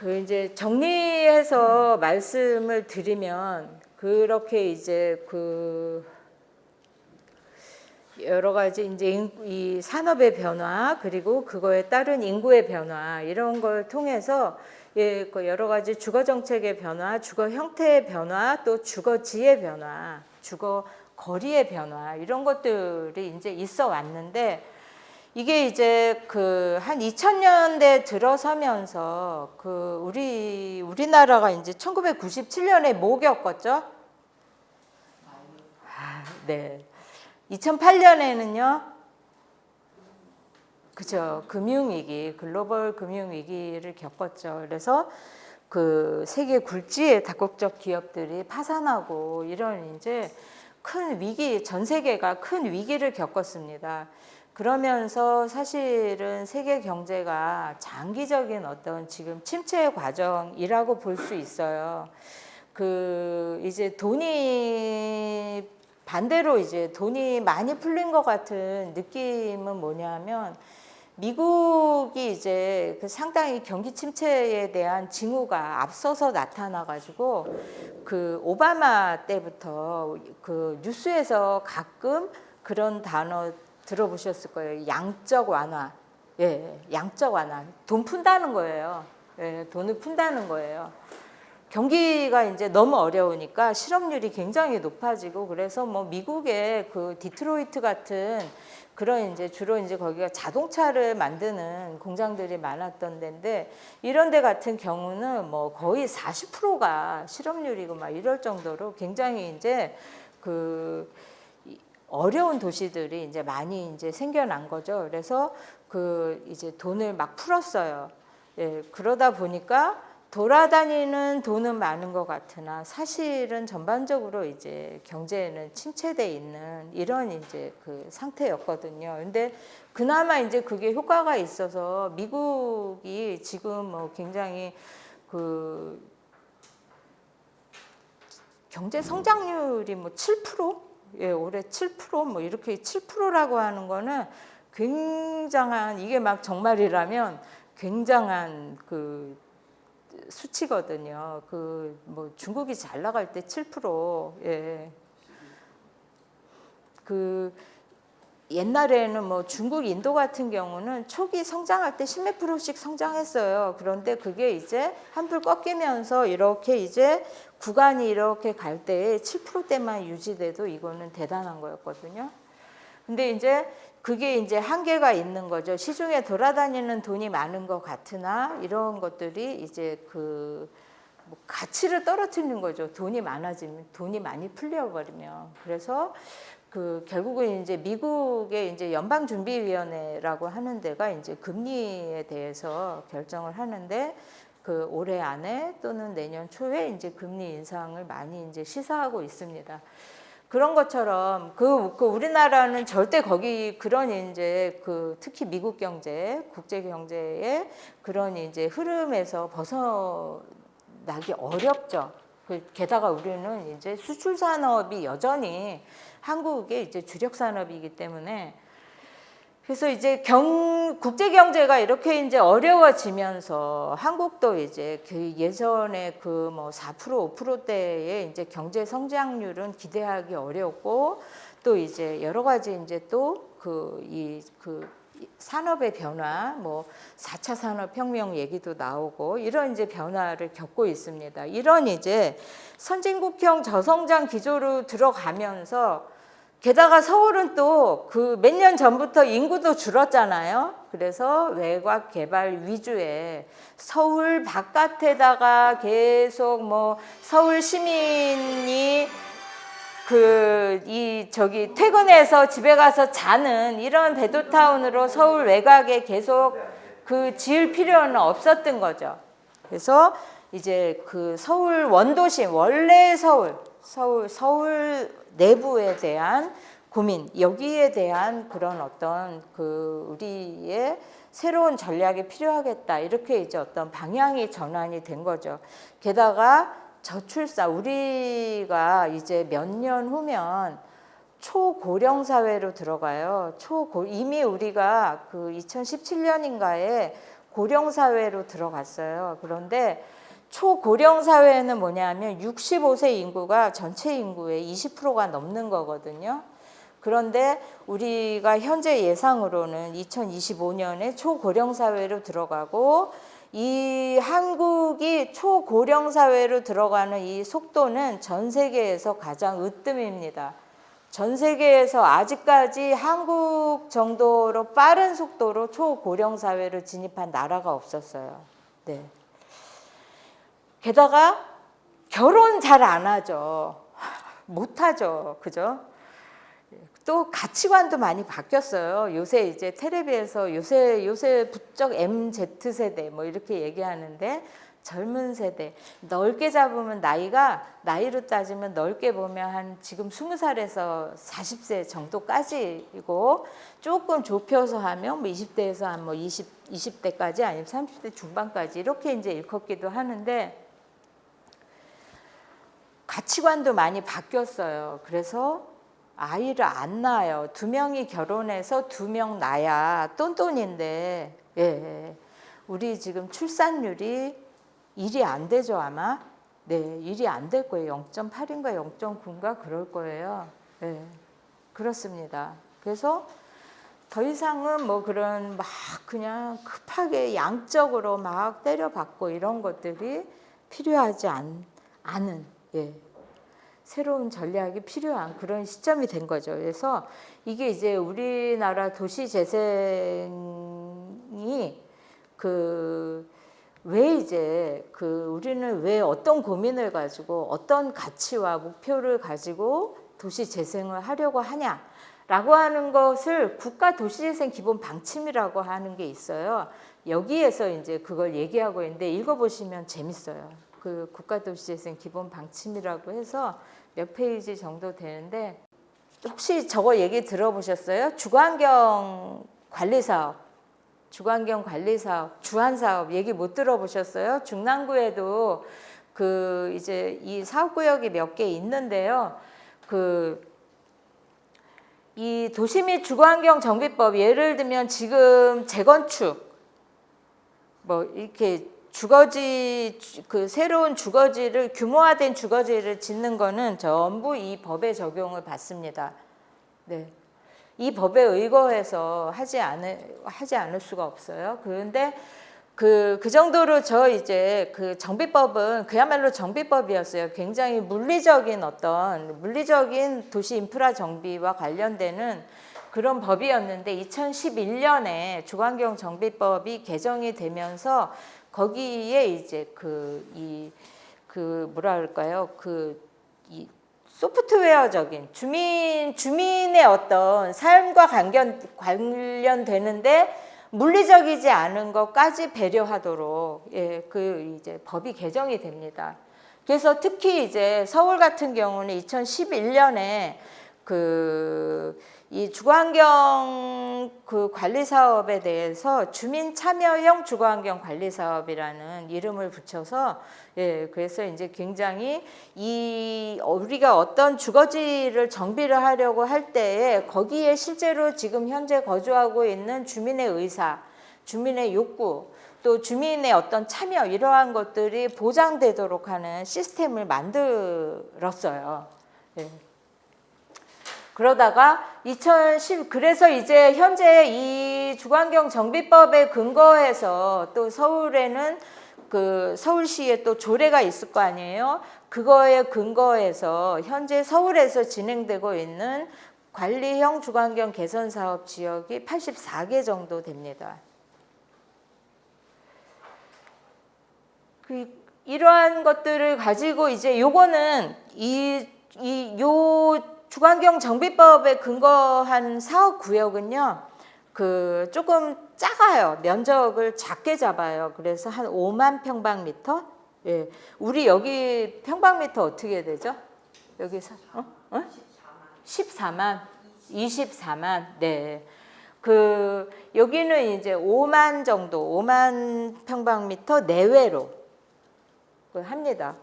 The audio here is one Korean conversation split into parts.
이제 정리해서 말씀을 드리면 그렇게 이제 여러 가지 이제 이 산업의 변화 그리고 그거에 따른 인구의 변화 이런 걸 통해서 여러 가지 주거 정책의 변화, 주거 형태의 변화, 또 주거지의 변화, 주거 거리의 변화 이런 것들이 이제 있어 왔는데 이게 이제 한 2000년대 들어서면서 우리나라가 이제 1997년에 뭐 겪었죠? 네. 2008년에는요. 그죠. 금융위기, 글로벌 금융위기를 겪었죠. 그래서 세계 굴지의 다국적 기업들이 파산하고 이런 이제 큰 위기, 전 세계가 큰 위기를 겪었습니다. 그러면서 사실은 세계 경제가 장기적인 어떤 지금 침체 과정이라고 볼 수 있어요. 이제 반대로 이제 돈이 많이 풀린 것 같은 느낌은 뭐냐면 미국이 이제 상당히 경기 침체에 대한 징후가 앞서서 나타나가지고 오바마 때부터 뉴스에서 가끔 그런 단어 들어보셨을 거예요. 양적 완화. 예, 양적 완화. 돈 푼다는 거예요. 예, 돈을 푼다는 거예요. 경기가 이제 너무 어려우니까 실업률이 굉장히 높아지고 그래서 뭐 미국의 디트로이트 같은 그런 이제 주로 이제 거기가 자동차를 만드는 공장들이 많았던 데인데 이런 데 같은 경우는 뭐 거의 40%가 실업률이고 막 이럴 정도로 굉장히 이제 어려운 도시들이 이제 많이 이제 생겨난 거죠. 그래서 이제 돈을 막 풀었어요. 예, 그러다 보니까 돌아다니는 돈은 많은 것 같으나 사실은 전반적으로 이제 경제는 침체돼 있는 이런 이제 상태였거든요. 근데 그나마 이제 그게 효과가 있어서 미국이 지금 뭐 굉장히 경제 성장률이 뭐 7%? 예, 올해 7%뭐 이렇게 7%라고 하는 거는 굉장한 이게 막 정말이라면 굉장한 수치거든요. 뭐 중국이 잘 나갈 때 7%. 예. 옛날에는 뭐 중국, 인도 같은 경우는 초기 성장할 때 10몇 %씩 성장했어요. 그런데 그게 이제 한풀 꺾이면서 이렇게 이제 구간이 이렇게 갈 때에 7%대만 유지돼도 이거는 대단한 거였거든요. 근데 이제 그게 이제 한계가 있는 거죠. 시중에 돌아다니는 돈이 많은 것 같으나 이런 것들이 이제 뭐 가치를 떨어뜨리는 거죠. 돈이 많아지면, 돈이 많이 풀려버리면. 그래서 결국은 이제 미국의 이제 연방준비위원회라고 하는 데가 이제 금리에 대해서 결정을 하는데 올해 안에 또는 내년 초에 이제 금리 인상을 많이 이제 시사하고 있습니다. 그런 것처럼 우리나라는 절대 그런 이제 특히 미국 경제, 국제 경제의 그런 이제 흐름에서 벗어나기 어렵죠. 게다가 우리는 이제 수출 산업이 여전히 한국의 이제 주력 산업이기 때문에 그래서 이제 국제 경제가 이렇게 이제 어려워지면서 한국도 이제 예전에 뭐 4%, 5%대의 이제 경제 성장률은 기대하기 어렵고 또 이제 여러 가지 이제 또 산업의 변화, 뭐 4차 산업혁명 얘기도 나오고 이런 이제 변화를 겪고 있습니다. 이런 이제 선진국형 저성장 기조로 들어가면서 게다가 서울은 또 몇 년 전부터 인구도 줄었잖아요. 그래서 외곽 개발 위주의 서울 바깥에다가 계속 뭐 서울 시민이 퇴근해서 집에 가서 자는 이런 베드타운으로 서울 외곽에 계속 지을 필요는 없었던 거죠. 그래서 이제 서울 원도심, 원래 서울 내부에 대한 고민, 여기에 대한 그런 어떤 우리의 새로운 전략이 필요하겠다. 이렇게 이제 어떤 방향이 전환이 된 거죠. 게다가 저출산, 우리가 이제 몇 년 후면 초고령 사회로 들어가요. 이미 우리가 2017년인가에 고령 사회로 들어갔어요. 그런데 초고령 사회는 뭐냐면 65세 인구가 전체 인구의 20%가 넘는 거거든요. 그런데 우리가 현재 예상으로는 2025년에 초고령 사회로 들어가고, 이 한국이 초고령 사회로 들어가는 이 속도는 전 세계에서 가장 으뜸입니다. 전 세계에서 아직까지 한국 정도로 빠른 속도로 초고령 사회로 진입한 나라가 없었어요. 네. 게다가 결혼 잘 안 하죠. 못 하죠. 그죠? 또 가치관도 많이 바뀌었어요. 요새 이제 텔레비에서 요새 부쩍 MZ세대 뭐 이렇게 얘기하는데, 젊은 세대, 넓게 잡으면 나이로 따지면 넓게 보면 한 지금 20살에서 40세 정도까지이고, 조금 좁혀서 하면 뭐 20대에서 한 뭐 20대까지 아니면 30대 중반까지 이렇게 이제 일컫기도 하는데, 가치관도 많이 바뀌었어요. 그래서 아이를 안 낳아요. 2명이 결혼해서 2명 낳아야 똔똔인데, 예, 우리 지금 출산율이 1이 안 되죠, 아마. 네, 1이 안 될 거예요. 0.8인가 0.9인가 그럴 거예요. 예, 그렇습니다. 그래서 더 이상은 뭐 그런 막 그냥 급하게 양적으로 막 때려박고 이런 것들이 필요하지 않은, 예, 새로운 전략이 필요한 그런 시점이 된 거죠. 그래서 이게 이제 우리나라 도시 재생이 왜 이제 우리는 왜 어떤 고민을 가지고 어떤 가치와 목표를 가지고 도시 재생을 하려고 하냐라고 하는 것을 국가 도시재생 기본 방침이라고 하는 게 있어요. 여기에서 이제 그걸 얘기하고 있는데, 읽어보시면 재밌어요. 그 국가도시재생 기본 방침이라고 해서 몇 페이지 정도 되는데, 혹시 저거 얘기 들어보셨어요? 주거환경 관리사업, 주한사업 얘기 못 들어보셨어요? 중랑구에도 이제 이 사업구역이 몇 개 있는데요. 이 도시 및 주거환경 정비법, 예를 들면 지금 재건축, 뭐 이렇게 주거지, 새로운 주거지를, 규모화된 주거지를 짓는 거는 전부 이 법의 적용을 받습니다. 네. 이 법에 의거해서 하지 않을 수가 없어요. 그런데 그 정도로 이제 정비법은 그야말로 정비법이었어요. 굉장히 물리적인 도시 인프라 정비와 관련되는 그런 법이었는데, 2011년에 주거환경 정비법이 개정이 되면서 거기에 이제 뭐라 그럴까요? 이 소프트웨어적인 주민의 어떤 삶과 관련되는데 물리적이지 않은 것까지 배려하도록, 예, 이제 법이 개정이 됩니다. 그래서 특히 이제 서울 같은 경우는 2011년에 이 주거환경 관리 사업에 대해서 주민 참여형 주거환경 관리 사업이라는 이름을 붙여서, 예, 그래서 이제 굉장히 우리가 어떤 주거지를 정비를 하려고 할 때에 거기에 실제로 지금 현재 거주하고 있는 주민의 의사, 주민의 욕구, 또 주민의 어떤 참여, 이러한 것들이 보장되도록 하는 시스템을 만들었어요. 예. 그러다가 그래서 이제 현재 이 주거환경 정비법에 근거해서 또 서울에는 서울시에 또 조례가 있을 거 아니에요. 그거에 근거해서 현재 서울에서 진행되고 있는 관리형 주거환경 개선 사업 지역이 84개 정도 됩니다. 이러한 것들을 가지고 이제 요거는 요 주거환경 정비법에 근거한 사업구역은요, 조금 작아요. 면적을 작게 잡아요. 그래서 한 5만 평방미터? 예. 우리 여기 평방미터 어떻게 되죠? 여기 14만? 24만? 네. 여기는 이제 5만 정도, 5만 평방미터 내외로 합니다.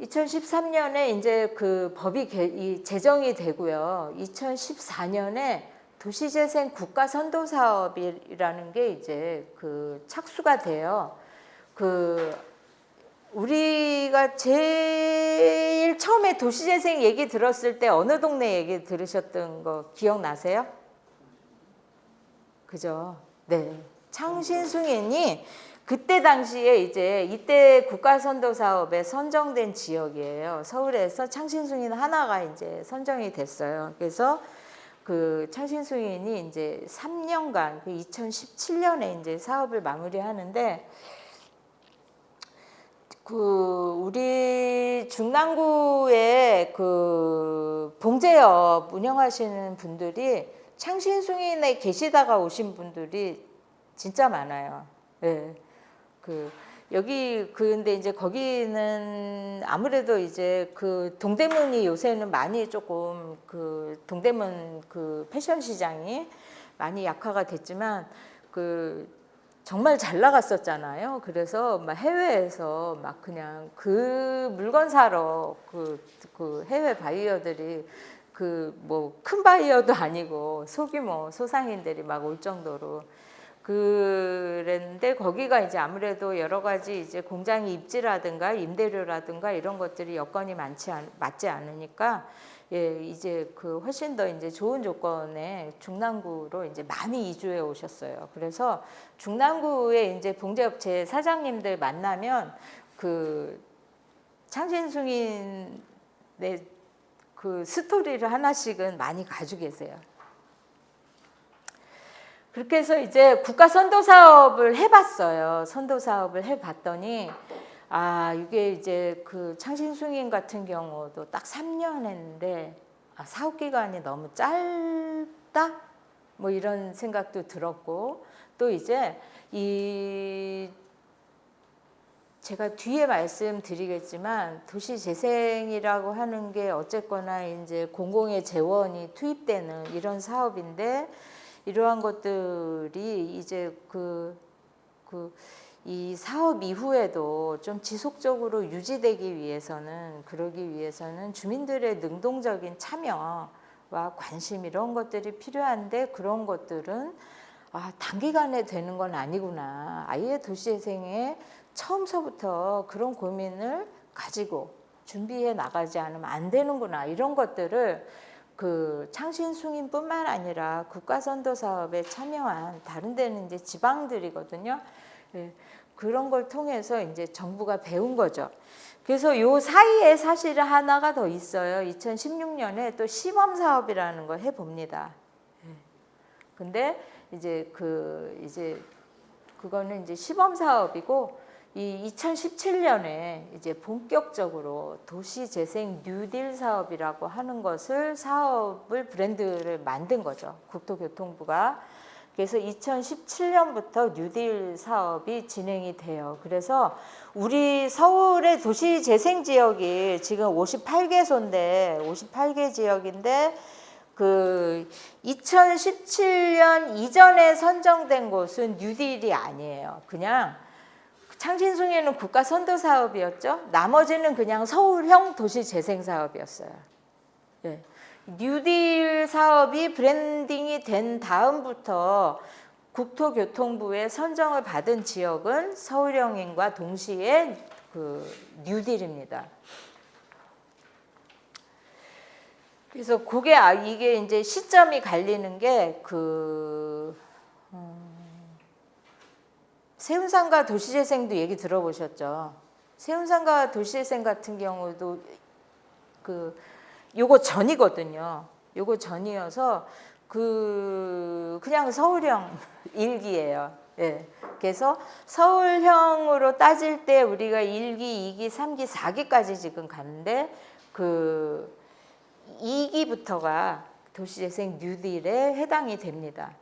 2013년에 이제 법이 제정이 되고요. 2014년에 도시재생 국가선도사업이라는 게 이제 그 착수가 돼요. 그 우리가 제일 처음에 도시재생 얘기 들었을 때 어느 동네 얘기 들으셨던 거 기억나세요? 그죠? 네. 창신승인이 그때 당시에 이제 이때 국가선도사업에 선정된 지역이에요. 서울에서 창신승인 하나가 이제 선정이 됐어요. 그래서 그 창신승인이 이제 3년간 그 2017년에 이제 사업을 마무리하는데 그 우리 중랑구에 그 봉제업 운영하시는 분들이 창신승인에 계시다가 오신 분들이 진짜 많아요. 네. 그 여기 근데 이제 거기는 아무래도 이제 그 동대문이 요새는 많이 조금 그 동대문 그 패션 시장이 많이 약화가 됐지만 그 정말 잘 나갔었잖아요. 그래서 막 해외에서 막 그냥 그 물건 사러 그 해외 바이어들이 그 뭐 큰 바이어도 아니고 소규모 소상인들이 막 올 정도로 그랬는데 거기가 이제 아무래도 여러 가지 이제 공장이 입지라든가 임대료라든가 이런 것들이 여건이 맞지 않으니까 예, 이제 그 훨씬 더 이제 좋은 조건의 중랑구로 이제 많이 이주해 오셨어요. 그래서 중랑구에 이제 봉제업체 사장님들 만나면 그 창신승인의 그 스토리를 하나씩은 많이 가지고 계세요. 그렇게 해서 이제 국가 선도 사업을 해봤어요. 선도 사업을 해봤더니 아 이게 이제 그 창신승인 같은 경우도 딱 3년 했는데 아, 사업 기간이 너무 짧다 뭐 이런 생각도 들었고 또 이제 이 제가 뒤에 말씀드리겠지만 도시재생이라고 하는 게 어쨌거나 이제 공공의 재원이 투입되는 이런 사업인데 이러한 것들이 이제 이 사업 이후에도 좀 지속적으로 유지되기 위해서는 그러기 위해서는 주민들의 능동적인 참여와 관심 이런 것들이 필요한데 그런 것들은 아, 단기간에 되는 건 아니구나. 아예 도시재생에 처음서부터 그런 고민을 가지고 준비해 나가지 않으면 안 되는구나. 이런 것들을 그 창신승인뿐만 아니라 국가선도 사업에 참여한 다른 데는 이제 지방들이거든요. 예, 그런 걸 통해서 이제 정부가 배운 거죠. 그래서 요 사이에 사실 하나가 더 있어요. 2016년에 또 시범 사업이라는 걸 해봅니다. 예. 근데 이제 그거는 이제 시범 사업이고 이 2017년에 이제 본격적으로 도시재생 뉴딜 사업이라고 하는 것을 사업을 브랜드를 만든 거죠. 국토교통부가. 그래서 2017년부터 뉴딜 사업이 진행이 돼요. 그래서 우리 서울의 도시재생 지역이 지금 58개소인데 58개 지역인데 그 2017년 이전에 선정된 곳은 뉴딜이 아니에요. 그냥 창신승인은 국가 선도 사업이었죠. 나머지는 그냥 서울형 도시 재생 사업이었어요. 네. 뉴딜 사업이 브랜딩이 된 다음부터 국토교통부의 선정을 받은 지역은 서울형인과 동시에 그 뉴딜입니다. 그래서 이게 이제 시점이 갈리는 게 세운상가 도시재생도 얘기 들어보셨죠? 세운상가 도시재생 같은 경우도 요거 전이거든요. 요거 전이어서 그냥 서울형 일기예요. 예. 그래서 서울형으로 따질 때 우리가 1기, 2기, 3기, 4기까지 지금 가는데 2기부터가 도시재생 뉴딜에 해당이 됩니다.